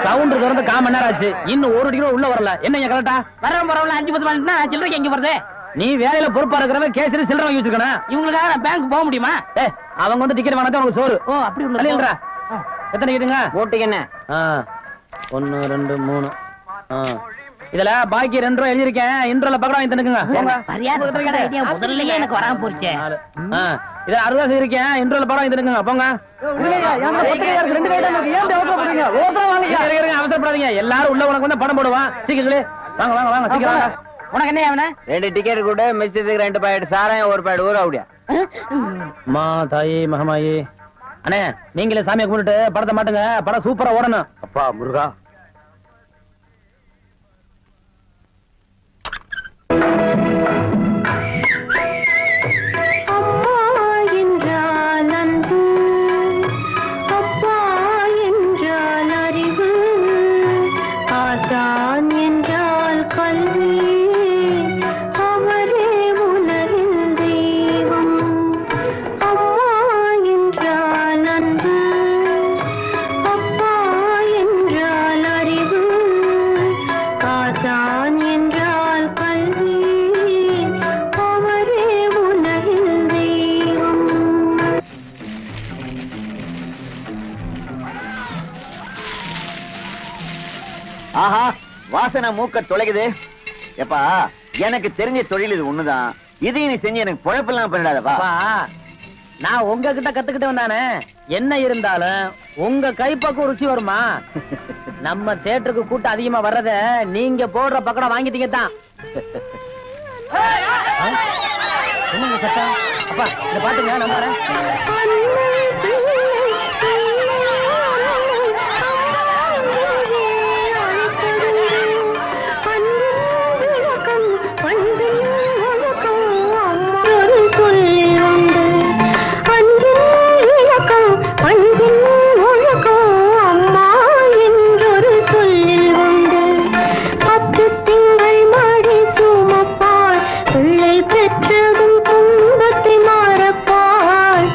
சவுண்ட் திறந்து 1/4 மணி நேரம் ஆச்சு. இன்னும் 1 கிலோ உள்ள வரல. என்ன கரெக்டா? வரவன் பரவாயில்ல, 5-10 மணினா சில்லறைக்கு எங்க வருது? நீ வேலையில பொறுப்பா இருக்கிறவன் கேசரி சில்லறை வாங்கி வச்சிருக்கணும். இவங்களுக்காக நான் பேங்க் போக முடியுமா? அவங்க வந்து டிக்கெட் வாங்கினா உனக்கு சோறு. ஓ அப்படி ஒண்ணு. எத்தனை கேட்டுங்க? ஓட்டுக்கு என்ன? 1 2 3. இதுல பாக்கி 2 ரூபாய் எழுதிருக்கேன். இன்ட்ரோல பக்கடா வாங்கி தந்துக்குங்க. முதல்லயே எனக்கு வராம போச்சு. இத 60 இருக்கேன். இன்ட்ரோல பக்கடா வாங்கி தந்துக்குங்க. போங்க. அவசரப்படாதீங்க. எல்லாரும் உள்ள உனக்கு வந்து பணம் போடுவான். சீக்கிரம் வாங்க வாங்க வாங்க சீக்கிரம் வாங்க. உனக்கு என்ன அவன? 2 டிக்கெட் கூட மிஸ்டேக் 2 பாக்கெட் சாராயம் 1 பாக்கெட் ஊற அப்படியா? மா தாயே மகமாயே. அண்ணே, நீங்களே சாமியை கும்பிட்டு படத்தை மாட்டுங்க. படம் சூப்பரா ஓடணும். அப்பா முருகா. ஆஹா, வாசனை மூக்க தொலைக்குது. எப்பா, எனக்கு தெரிஞ்ச தொழில் இது ஒண்ணுதான். இதையும் நீ செஞ்சு எனக்கு பொழப்பெல்லாம் பண்ணிடாதப்பா. நான் உங்ககிட்ட கத்துக்கிட்டு வந்தானே. என்ன இருந்தாலும் உங்க கைப்பக்கம் ருச்சி வருமா? நம்ம தியேட்டருக்கு கூட்டம் அதிகமா வர்றத நீங்க போடுற பக்கடம் வாங்கிட்டீங்க தான். என்னங்க சத்தம்? அப்பா இத பாத்துங்க. நம்ம பெற்றதும் துன்பத்தை மாறப்பார்.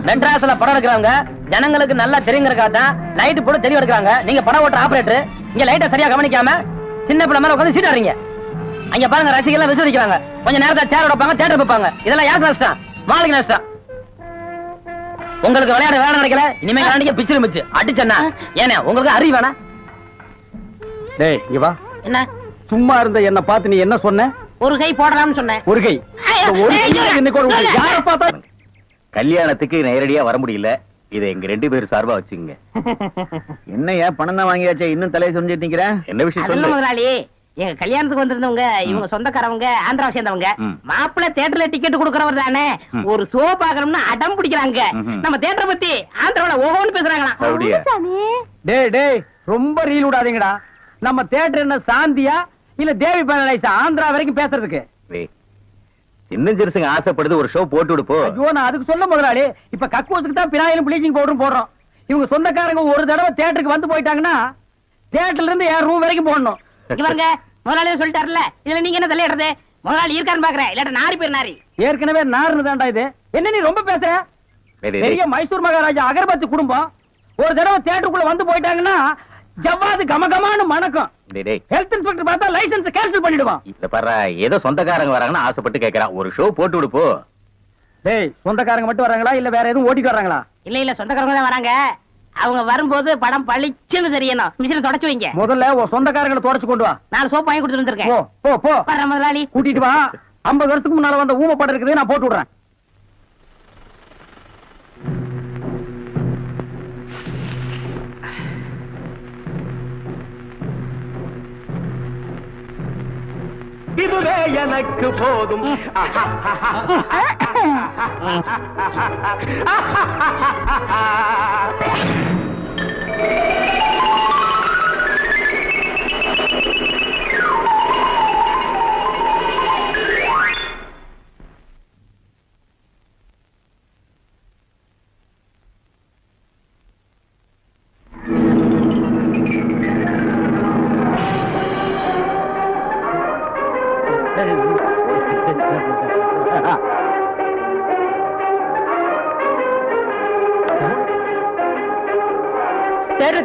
மெட்ராஸ்ல படம் எடுக்கிறவங்க ஜனங்களுக்கு நல்லா தெரியுங்கிறக்காதான் லைட் போட்டு தெளிவு எடுக்கிறாங்க. நீங்க படம் ஓட்டுற ஆபரேட்டர் இங்க லைட்டை சரியா கவனிக்காம சின்ன பிள்ளை மேல உட்காந்து சீட் ஆடுறீங்க. அங்க பாருங்க ரசிகர்கள் விசிரிக்கிறாங்க. கொஞ்சம் நேரத்தை சேர் வைப்பாங்க, தியேட்டர் வைப்பாங்க. இதெல்லாம் யாருக்கு நஷ்டம்? மாளிகை நஷ்டம். உங்களுக்கு விளையாட வேலை கிடைக்கல, இனிமே விளையாடிக்க பிச்சிரு மிச்சு அடிச்சா ஏன்னா உங்களுக்கு அறிவு வேணா? டேய் இங்க வா. என்ன சும்மா இருந்த என்ன பார்த்து நீ என்ன சொன்ன? ஒரு கை போடலாம்னு சொன்னேன். ஒரு கை யார பார்த்தா கல்யாணத்துக்கு நேரடியா வர முடியல. இதை எங்க 2 பேரும் சார்பா வச்சுங்க. என்னையா பணம் தான் வாங்கியாச்சே, இன்னும் தலையை சொரிஞ்சிட்டு நிக்கிற? என்ன விஷயம் சொல்லு முதலாளி. எங்க கல்யாணத்துக்கு வந்திருந்தவங்க இவங்க சொந்தக்காரவங்க, ஆந்திராவை சேர்ந்தவங்க. மாப்பிள்ளை தியேட்டர்ல டிக்கெட் கொடுக்கறவர் தானே, ஒரு ஷோ பாக்கணும்னு அடம் பிடிக்கிறாங்க. நம்ம தியேட்டரை பத்தி ஆந்திராவில ஓஹோன்னு பேசுறாங்களாம். டேய் டேய் ரொம்ப ரீல் விடாதீங்கடா. நம்ம தியேட்டர் என்ன சாந்தியா இல்ல தேவி பேரலைஸா ஆந்திரா வரைக்கும் பேசுறதுக்கு? சின்ன சிறுசுங்க ஆசைப்படுது, ஒரு ஷோ போட்டு விடுப்போ. ஐயோ நான் அதுக்கு சொல்ல முதலாளி. இப்ப கக்கூசுக்கு தான் பினாயிலும் ப்ளீச்சிங் பவுடரும் போடுறோம். இவங்க சொந்தக்காரங்க ஒரு தடவை தியேட்டருக்கு வந்து போயிட்டாங்கன்னா தியேட்டர்ல இருந்து என் ரூம் வரைக்கும் போடணும். இவங்க முதலாளியே சொல்லிட்டாருல, இதுல நீங்க என்ன தலையிடுறது? முதலாளி இருக்கான்னு பாக்குறேன், இல்லாட்ட நாரி பேர் நாரி. ஏற்கனவே நாருன்னு தான்டா இது. என்ன நீ ரொம்ப பேசுற? பெரிய மைசூர் மகாராஜா அகர்பத்தி குடும்பம் ஒரு தடவை தியேட்டருக்குள்ள வந்து போயிட்டாங்கன்னா ஜவ்வாது கமகமான்னு மணக்கும். ஹெல்த் இன்ஸ்பெக்டர் பார்த்தா லைசென்ஸ் கேன்சல் பண்ணிடுவான். இத பாரு, ஏதோ சொந்தக்காரங்க வராங்கன்னு ஆசைப்பட்டு கேக்குறான், ஒரு ஷோ போட்டு விடுப்போ. டேய் சொந்தக்காரங்க மட்டும் வராங்களா இல்ல வேற எதுவும் ஓட்டிட்டு வராங்களா? இல்ல சொந்தக்காரங்க தான் வராங்க. அவங்க வரும்போது படம் பளிச்சுன்னு தெரியணும். மிஷினை தொடச்சு வைங்க. முதல்ல உன் சொந்தக்காரங்களை தொடச்சு கொண்டு வா. 4 சோப்பு வாங்கி கொடுத்துட்டு வந்திருக்கேன். போ போ போ. வர முதலாளி கூட்டிட்டு வா. 50 வருஷத்துக்கு முன்னால வந்த ஊம படம் இருக்குது, நான் போட்டு விடுறேன். இதுவே எனக்கு போதும்.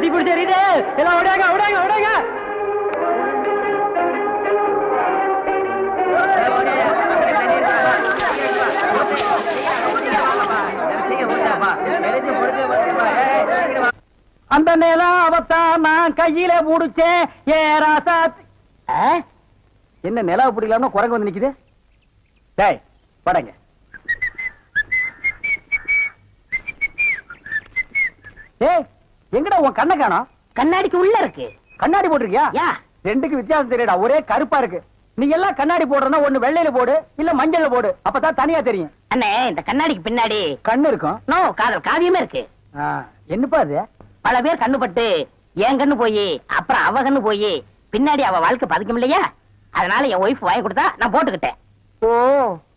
தீப்பிடி தெரியுது. எல்லாம் ஓடாங்க ஓடாங்க ஓடாங்க. அந்த நிலம் அவத்தான் நான் கையில புடிச்சேன். ஏராசா என்ன நிலவு பிடிக்கலாம்னு குரங்கு வந்து நிக்குது. டேய் படங்க. ஏய் எங்கடா உன் கண்ணை காணோம்? கண்ணாடிக்கு உள்ள இருக்கு. கண்ணாடி போட்டிருக்கியா? யா ரெண்டுக்கு வித்தியாசம் தெரியடா, ஒரே கருப்பா இருக்கு. நீங்க எல்லாம் கண்ணாடி போடுறனா ஒண்ணு வெள்ளையில போடு இல்ல மஞ்சள்ல போடு, அப்பதான் தனியா தெரியும். அண்ணே இந்த கண்ணாடிக்கு பின்னாடி கண்ணு இருக்கும். நோ காதல் காவியமே இருக்கு. என்னப்பா அது? பல பேர் கண்ணு பட்டு என் கண்ணு போய் அப்புறம் அவ கண்ணு போய் பின்னாடி அவ வாழ்க்கை பதிக்கும் இல்லையா, அதனால என் ஒய்ஃப் வாங்கி கொடுத்தா நான் போட்டுக்கிட்டேன். ஓ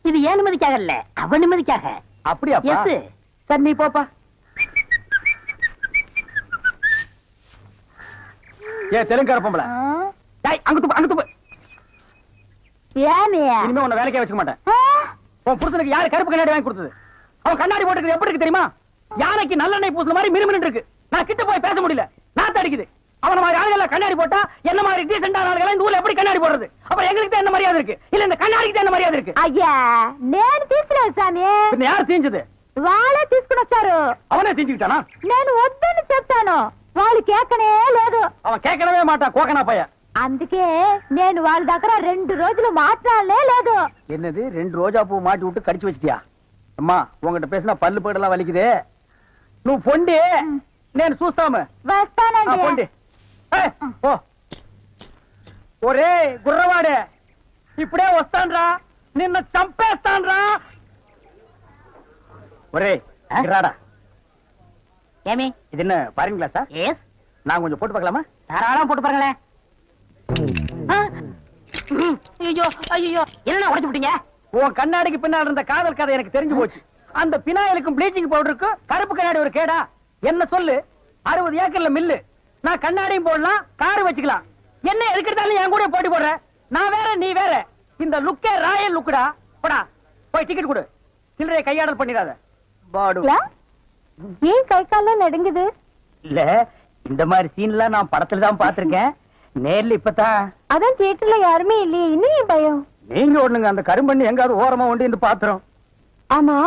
இது ஏன் நிம்மதிக்காக இல்ல, அவ நிம்மதிக்காக. அப்படியா? எஸ். சரி நீ போப்பா. ஏ தெலுங்கார பொம்பளை, டேய் அங்க துப்பு அங்க துப்பு. ஏனியா இனிமே உன்னை வேலைக்கே வச்சுக்க மாட்டேன். உன் புருஷனுக்கு யாரு கருப்பு கண்ணாடி வாங்கி கொடுத்தது? அவன் கண்ணாடி போட்டுக்கிறது எப்படி இருக்கு தெரியுமா? யானைக்கு நல்லெண்ணெய் பூசுன மாதிரி மிருமின்னு இருக்கு. நான் கிட்ட போய் பேச முடியல, நாத்து அடிக்குது. அவன மாதிரி ஆளுகளை கண்ணாடி போட்டா என்ன மாதிரி டீசென்டான ஆளுகளை இந்த ஊர்ல எப்படி கண்ணாடி போடுறது? அப்ப எங்களுக்கு தான் என்ன மரியாதை இருக்கு, இல்ல இந்த கண்ணாடிக்கு தான் என்ன மரியாதை இருக்கு? అయ్యా నేను తీసుకోలేదు సామి. பின்ன யார் தீஞ்சது? వాళ్ళే తీసుకుని వచ్చారు. அவனே தீஞ்சுக்கிட்டானா? నేను వద్దని చెప్తాను, వాళ్ళు కేకనే లేదు. அவன் கேட்கவே மாட்டான், கோக்கனா பைய. అందుకే నేను వాళ్ళ దగ్గర 2 రోజులు మాట్లాడలే లేదు. என்னது 2 ரோஜா பூ மாட்டி விட்டு கடிச்சு வச்சிட்டியா? அம்மா உங்ககிட்ட பேசினா பல்லு போடலாம் வலிக்குது. నువ్వు పొండి నేను చూస్తాము. వస్తానండి. పొండి. ఓ ఒరే గుర్రవాడే, ఇప్పుడే వస్తాన్రా, నిన్ను చంపేస్తాన్రా. ఒరే రాడా. ஏமி இது என்ன பாருங்க கிளாஸா? எஸ். நான் கொஞ்சம் போட்டு பார்க்கலாமா? தாராளமா போட்டு பாருங்களேன். ஐயோ ஐயோ என்ன உடைச்சு விட்டீங்க? உன் கண்ணாடிக்கு பின்னால் இருந்த காதல் கதை எனக்கு தெரிஞ்சு போச்சு. அந்த பினாயிலுக்கும் ப்ளீச்சிங் பவுடருக்கும் கருப்பு கண்ணாடி ஒரு கேடா? என்ன சொல்லு, 60 ஏக்கர்ல மில்லு. நான் கண்ணாடியும் போடலாம், கார் வச்சுக்கலாம். என்ன எதுக்கிட்டாலும் என் கூட போட்டி போடுற? நான் வேற நீ வேற. இந்த லுக்கே ராயல் லுக்குடா. போடா போய் டிக்கெட் கொடு, சில்லறையை கையாடல் பண்ணிடாத. பாடு ஏன் கை கால்லாம் நடுங்குது? இல்ல இந்த மாதிரி சீன்லாம் நான் படத்துல தான் பாத்திருக்கேன், நேர்ல இப்பதான். அதான் தியேட்டர்ல யாருமே இல்லையே, இன்னும் ஏன் பயம்? நீங்க ஒண்ணுங்க அந்த கரும்பண்ணி எங்காவது ஓரமா ஒண்டி இருந்து பாத்துறோம். ஆமா,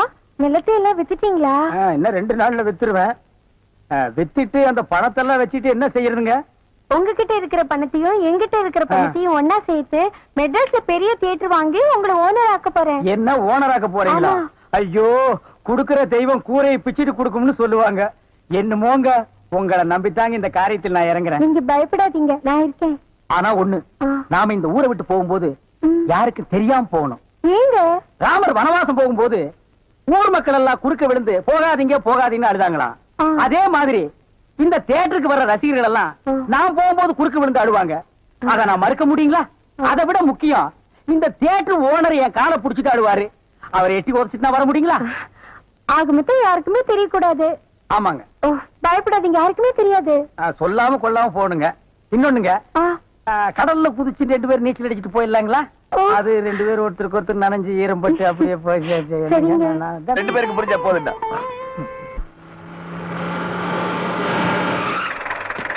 நிலத்தை எல்லாம் வித்துட்டீங்களா? இன்னும் 2 நாள்ல வித்துருவேன். வித்துட்டு அந்த பணத்தெல்லாம் வச்சுட்டு என்ன செய்யறதுங்க? உங்ககிட்ட இருக்கிற பணத்தையும் எங்கிட்ட இருக்கிற பணத்தையும் ஒன்னா சேர்த்து மெட்ராஸ்ல பெரிய தியேட்டர் வாங்கி உங்களை ஓனர் ஆக்க போறேன். என்ன ஓனர் ஆக்க போறீங்களா? ஐயோ, குடுக்கிற தெய்வம் கூரையை பிச்சுட்டு குடுக்கும்னு சொல்லுவாங்க. என்னமோங்க, உங்களை நம்பித்தாங்க இந்த காரியத்தில் நான் இறங்குறேன். நீங்க பயப்படாதீங்க, நான் இருக்கேன். ஆனா ஒண்ணு, நாம இந்த ஊரை விட்டு போகும்போது யாருக்கு தெரியாம போகணும். ஏங்க? ராமர் வனவாசம் போகும்போது ஊர் மக்கள் எல்லாம் குறுக்க விழுந்து போகாதீங்க போகாதீங்கன்னு அழுதாங்களாம். அதே மாதிரி இந்த தியேட்டருக்கு வர்ற ரசிகர்கள் எல்லாம் நான் போகும்போது குறுக்க விழுந்து அழுவாங்க. அத நான் மறுக்க முடியுங்களா? அதை விட முக்கியம், இந்த தியேட்டர் ஓனர் என் காலை புடிச்சிட்டு அழுவாரு. அவரை எட்டி உதச்சிட்டு நான் வர முடியுங்களா? ஆக மொத்தம் யாருக்குமே தெரியக்கூடாது. ஆமாங்க. பயப்படாதீங்க, யாருக்குமே தெரியாது. சொல்லாம கொள்ளாம போகணுங்க. இன்னொன்னுங்க, கடல்ல குதிச்சு 2 பேர் நீச்சல் அடிச்சுட்டு போயிடலாங்களா? அது 2 பேர் ஒருத்தருக்கு ஒருத்தர் நனைஞ்சு ஈரம்பட்டு அப்படியே போய் 2 பேருக்கு புரிஞ்சா போதுண்டா.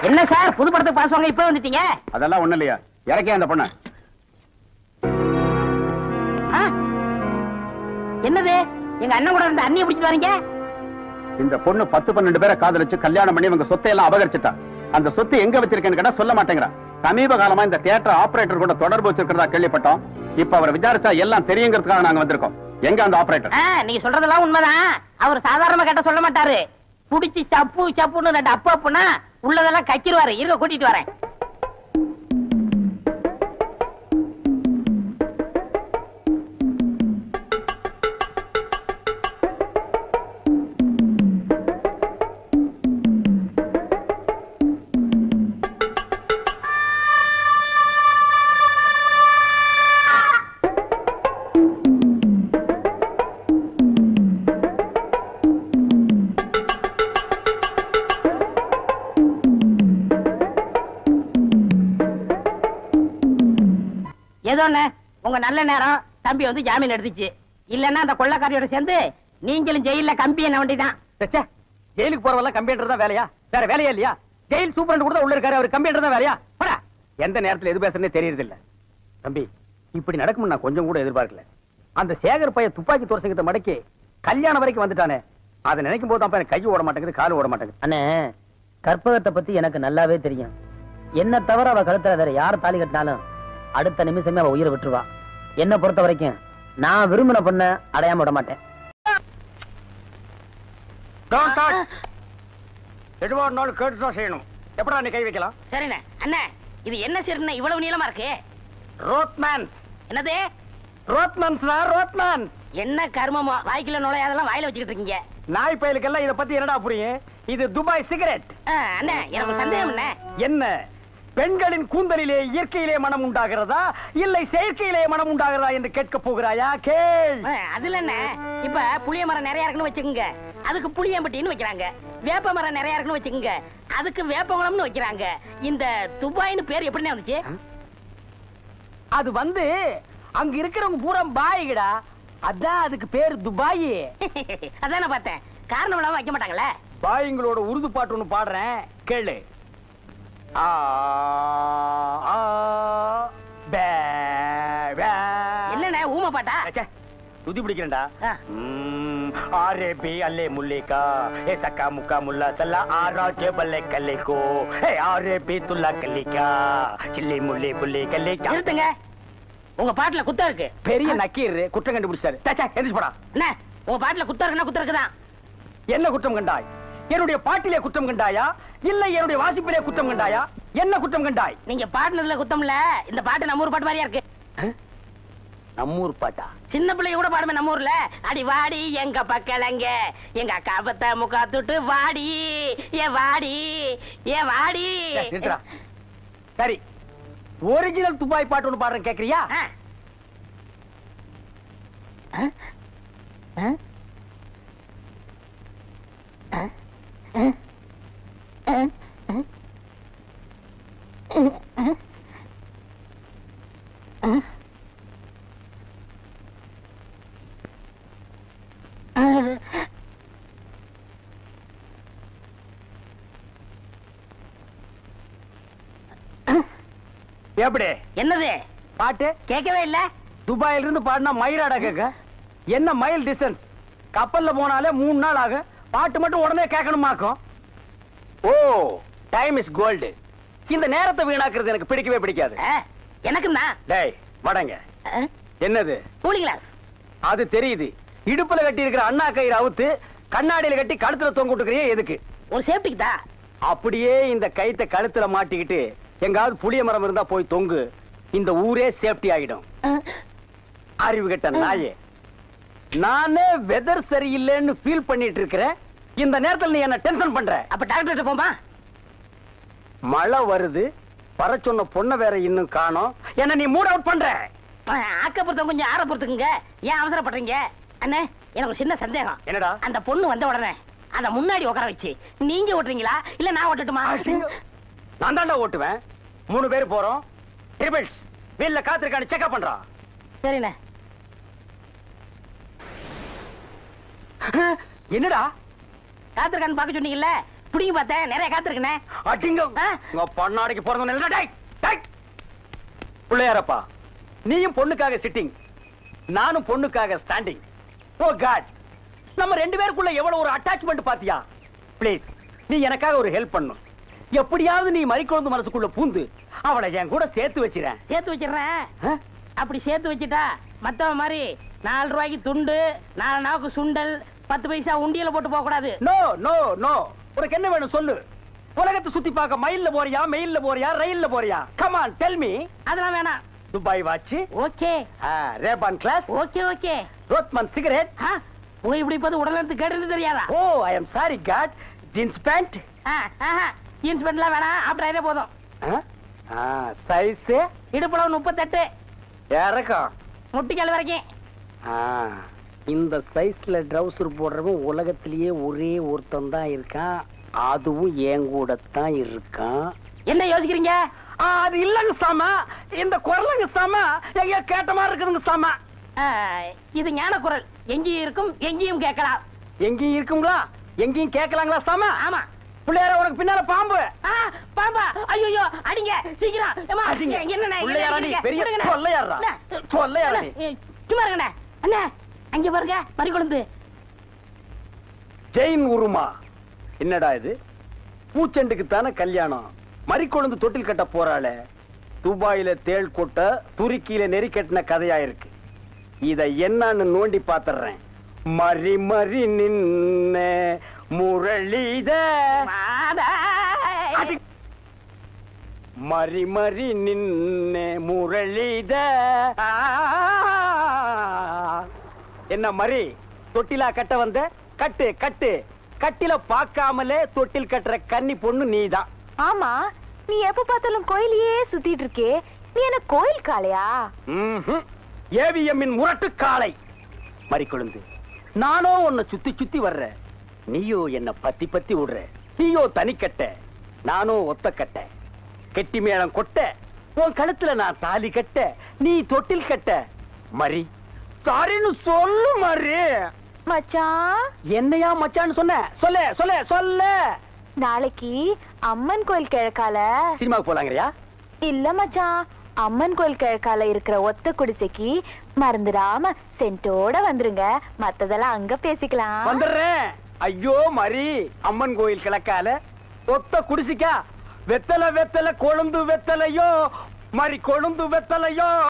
என்ன சார் புது படத்துக்கு பாஸ் வாங்க இப்ப வந்துட்டீங்க? அதெல்லாம் ஒண்ணு இல்லையா, இறக்கே அந்த பொண்ண. என்னது, எங்க அண்ணன் கூட இருந்த அண்ணியை பிடிச்சிட்டு வரீங்க? இந்த பொண்ணு 10-12 பேரை காதலிச்சு கல்யாணம் பண்ணி இவங்க சொத்தை எல்லாம் அபகரிச்சுட்டா. அந்த சொத்து எங்க வச்சிருக்கேன்னு கேட்டா சொல்ல மாட்டேங்கிறா. சமீப காலமா இந்த தியேட்டர் ஆபரேட்டர் கூட தொடர்பு வச்சிருக்கிறதா கேள்விப்பட்டோம். இப்ப அவரை விசாரிச்சா எல்லாம் தெரியுங்கிறதுக்காக நாங்க வந்திருக்கோம். எங்க அந்த ஆபரேட்டர்? நீங்க சொல்றதெல்லாம் உண்மைதான். அவர் சாதாரணமா கேட்ட சொல்ல மாட்டாரு. புடிச்சு சப்பு சப்புன்னு 2 அப்பா அப்பனா உள்ளதெல்லாம் கக்கிடுவாரு. இருக்க கூட்டிட்டு வரேன். ஏதோ உங்க நல்ல நேரம் தம்பி வந்து ஜாமீன் எடுத்துச்சு. இல்லன்னா அந்த கொள்ளக்காரியோட சேர்ந்து நீங்களும் ஜெயில கம்பி என்ன வேண்டிதான். ஜெயிலுக்கு போறவெல்லாம் கம்ப்யூட்டர் தான் வேலையா? வேற வேலையா இல்லையா? ஜெயில் சூப்பரண்ட் கூட உள்ள இருக்காரு, அவர் கம்ப்யூட்டர் தான் வேலையா? போடா. எந்த நேரத்துல எது பேசுறதே தெரியறது இல்ல. தம்பி, இப்படி நடக்கும் நான் கொஞ்சம் கூட எதிர்பார்க்கல. அந்த சேகர் பையன் துப்பாக்கி தோரசங்கத்தை மடக்கி கல்யாணம் வரைக்கும் வந்துட்டானே, அதை நினைக்கும் போது தான் கை ஓட மாட்டேங்குது, கால் ஓட மாட்டேங்குது. அண்ணே, கற்பகத்தை பத்தி எனக்கு நல்லாவே தெரியும். என்ன தவிர அவ கழுத்துல வேற யார் தாலி கட்டினாலும் அடுத்த நிமிஷமே அவ உயிரை விட்டுருவா. என்ன பொறுத்த வரைக்கும் நான் விரும்பின பொண்ண அடையாம விட மாட்டேன். கேட்டுதான் செய்யணும். எப்படா நீ கை வைக்கலாம்? சரிண்ணே. அண்ணே, இது என்ன சரிண்ணே இவ்வளவு நீளமா இருக்கு? ரோத்மேன். என்னது? Rothman sir, Rothman. என்ன கர்மமா வாய்க்குள்ள நுழையாதெல்லாம் வாயில வச்சுக்கிட்டு இருக்கீங்க? நாய் பயலுக்கெல்லாம் இத பத்தி என்னடா புரியும்? இது துபாய் சிகரெட். அண்ணே, எனக்கு சந்தேகம் என்ன, பெண்களின் கூந்தலிலே இயற்கையிலே மனம் உண்டாகிறதா இல்லை செயற்கையிலே மனம் உண்டாகிறதா என்று கேட்க போகிறாயா? கேள். அதுல என்ன, இப்ப புளிய மரம் நிறைய இருக்குன்னு வச்சுக்கோங்க, அதுக்கு புளியம்பட்டின்னு வைக்கிறாங்க. வேப்ப மரம் நிறைய இருக்குன்னு வச்சுக்கோங்க, அதுக்கு வேப்பங்குளம்னு வைக்கிறாங்க. இந்த துபாய்னு பேர் எப்படி வந்துச்சு? அது வந்து அங்க இருக்கிறவங்க பூரா பாய்கடா, அதான் அதுக்கு பேரு துபாய். அதான் நான் பார்த்தேன். காரணம் இல்லாம வைக்க மாட்டாங்களே. பாய்ங்களோட உருது பாட்டு ஒண்ணு பாடுறேன், கேளு. என்னண்ணே ஊமை பாட்டா? துதி பிடிக்கிறேன்டா. ஆரே பி அல்லே முல்லிகா ஏ சக்கா முக்கா முல்லா சல்லா ஆரா கேபல்லே கல்லிகோ ஏ ஆரே பி துல்லா கல்லிகா சில்லி முல்லி புல்லி கல்லிகா. நிறுத்துங்க, உங்க பாட்டுல குத்தம் இருக்கு. பெரிய நக்கீர் குற்றம் கண்டுபிடிச்சாரு. எந்திரிச்சு போடா. என்ன உங்க பாட்டுல குத்தம் இருக்குன்னா குத்தம் இருக்குதான். என்ன குற்றம் கண்டாய்? என்னுடைய பாட்டிலே குற்றம் கண்டாயா இல்ல என்னுடைய வாசிப்பிலே குற்றம் கண்டாயா? என்ன குற்றம் கண்டாய்? நீங்க பாட்டுனதுல குத்தம் இல்ல. இந்த பாட்டு நம்ம ஊர் பாட்டு மாதிரியா இருக்கு. நம்மூர் பாட்டா? சின்ன பிள்ளைங்க கூட பாடுமே நம்ம ஊர்ல. அடி வாடி எங்க பக்கலங்க எங்க அக்கா பத்த முக்கா துட்டு வாடி ஏ வாடி ஏ வாடி. சரி, ஒரிஜினல் துபாய் பாட்டு ஒண்ணு பாடுறேன், கேக்குறியா? எப்படி என்னது பாட்டு கேட்கவே இல்ல? துபாயில இருந்து பாடினா மயிராடா கேட்க? என்ன மைல் டிஸ்டன்ஸ்? கப்பல்ல போனாலே 3 நாள் ஆகும். பாட்டு மட்டும் உடனே கேட்கணுமாக்கும். ஓ, டைம் இஸ் கோல்டு. இந்த நேரத்தை வீணாக்குறது எனக்கு பிடிக்கவே பிடிக்காது. எனக்கும் தான். டேய் வடங்க. என்னது? Cooling glass. அது தெரியுது. இடுப்புல கட்டி இருக்கிற அண்ணா கயிறு அவுத்து கண்ணாடியில கட்டி கழுத்துல தொங்க விட்டுக்கிறியே எதுக்கு? ஒரு சேஃப்டிக்கு தான். அப்படியே இந்த கயித்தை கழுத்துல மாட்டிக்கிட்டு எங்காவது புளிய மரம் இருந்தா போய் தொங்கு. இந்த ஊரே சேஃப்டி ஆகிடும். அறிவு கெட்ட நாயே, நானே வெதர் சரியில்லைன்னு ஃபீல் பண்ணிட்டு இருக்கிறேன். இந்த நேரத்தில் நீ என்ன டென்ஷன் பண்ற? அப்ப டாக்டர் போமா. மழை வருது, வர சொன்ன பொண்ணை வேற இன்னும் காணோம். என்ன நீ மூட் அவுட் பண்ற? ஆக்கப்புறத்த கொஞ்சம் ஆற பொறுத்துக்குங்க. ஏன் அவசரப்படுறீங்க? அண்ணே, எனக்கு ஒரு சின்ன சந்தேகம். என்னடா? அந்த பொண்ணு வந்த உடனே அந்த முன்னாடி உட்கார வச்சு நீங்க ஓட்டுறீங்களா இல்ல நான் ஓட்டட்டுமா? நான் தாண்டா ஓட்டுவேன். 3 பேர் போறோம். ட்ரிபிள்ஸ் வீல்ல காத்திருக்கான்னு செக்அப் பண்றான். சரிண்ணே. என்னடா காத்திருக்கான்னு பாக்க சொன்னீங்கல்ல, புடிங்க பார்த்தேன். நிறைய காத்திருக்கனே. அடிங்க உங்க பொண்ணாடிக்கு பிறந்தவன். பிள்ளையாரப்பா, நீயும் பொண்ணுக்காக சிட்டிங், நானும் பொண்ணுக்காக ஸ்டாண்டிங். ஓ காட், நம்ம 2 பேருக்குள்ள எவ்வளவு ஒரு அட்டாச்மெண்ட் பாத்தியா? ப்ளீஸ், நீ எனக்காக ஒரு ஹெல்ப் பண்ணும். எப்படியாவது நீ மறிக்குழந்து மனசுக்குள்ள பூந்து அவளை என் கூட சேர்த்து வச்சிரேன். சேர்த்து வச்சிடுறேன். அப்படி சேர்த்து வச்சுட்டா மத்தவ மாதிரி 4 ரூபாய்க்கு துண்டு, 4 நாவுக்கு சுண்டல், 10 பைசா உண்டியல போட்டு போக கூடாது. No no no. உனக்கு என்ன வேணும் சொல்லு. உலகத்தை சுத்தி பார்க்க மயில்ல போறியா, மெயில்ல போறியா, ரயில்ல போறியா? Come on tell me. அதெல்லாம் வேணாம். Dubai watch okay. Rayban glass okay okay. Rothman cigarette. உங்க இப்படி பார்த்து உடனே கேட்டது தெரியாதா? Oh, I am sorry God. Jeans pant. Jeans பேண்ட்லாம் வேணாம். அப்படியே போதும். சைஸ் இடுப்புளவு 38, இறக்கம் முட்டிக்கால் வரைக்கும். இந்த சைஸ்ல ட்ரவுசர் போடுறவன் உலகத்திலேயே ஒரே ஒருத்தன் தான் இருக்கான். அதுவும் என் கூட தான் இருக்கான். என்ன யோசிக்கிறீங்க? அது இல்லங்க சாமா, இந்த குரலுங்க சாமா எங்க கேட்ட மாதிரி இருக்குதுங்க சாமா. இது ஞான குரல். எங்கேயும் இருக்கும், எங்கேயும் கேட்கலாம். எங்கேயும் இருக்குங்களா, எங்கேயும் கேட்கலாங்களா சாமா? ஆமா. பிள்ளையார உனக்கு பின்னால பாம்பு. பாம்பா, ஐயோ அடிங்க சீக்கிரம். சும்மா இருங்கண்ணே. அண்ணா, அங்க பாருங்க மறிக்குழந்து. ஜெயின் உருமா. என்னடா இது? பூச்செண்டுக்கு தானே கல்யாணம், மறிக்குழந்து தொட்டில் கட்ட போறாளே. துபாயில தேள் கொட்ட, துருக்கியில நெறி கட்டின கதையா இருக்கு. இத என்னன்னு நோண்டி பாத்துறேன். மறி மறி நின்ன முரளித, மறி மறி நின்ன முரளித. என்ன மறி, தொட்டிலா கட்ட வந்த? கட்டு கட்டு. கட்டில பாக்காமலே தொட்டில் கட்டுற கன்னி பொண்ணு நீதான். ஆமா, நீ எப்ப பார்த்தாலும் கோயிலையே சுத்திட்டு இருக்கே, நீ என்ன கோயில் காளையா? ஏவிஎம்மின் முரட்டு காளை. மறிக்குழந்து, நானோ உன்னை சுத்தி சுத்தி வர்ற, நீயோ என்ன பத்தி பத்தி விடுற. நீயோ தனிக்கட்ட, நானோ ஒத்த கட்ட. கெட்டி மேளம் கொட்ட, உன் கழுத்துல நான் தாலி கட்ட, நீ தொட்டில் கட்ட. மறி, சாரின்னு சொல்லு மறி. மச்சான். என்னையா மச்சான்னு சொன்ன? சொல்ல சொல்ல சொல்ல. நாளைக்கு அம்மன் கோயில் கிழக்கால சினிமாவுக்கு போலாங்கறியா? இல்ல மச்சான், அம்மன் கோயில் கிழக்கால இருக்கிற ஒத்த குடிசைக்கு மறந்துடாம சென்ட்டோட வந்துருங்க. மத்ததெல்லாம் அங்க பேசிக்கலாம். வந்துடுறேன். ஐயோ மறி, அம்மன் கோயில் கிழக்கால ஒத்த குடிசைக்கா? வெத்தலை வெத்தலை கொழுந்து வெத்தலையோ, மறி கொழுந்து வெத்தலையோ.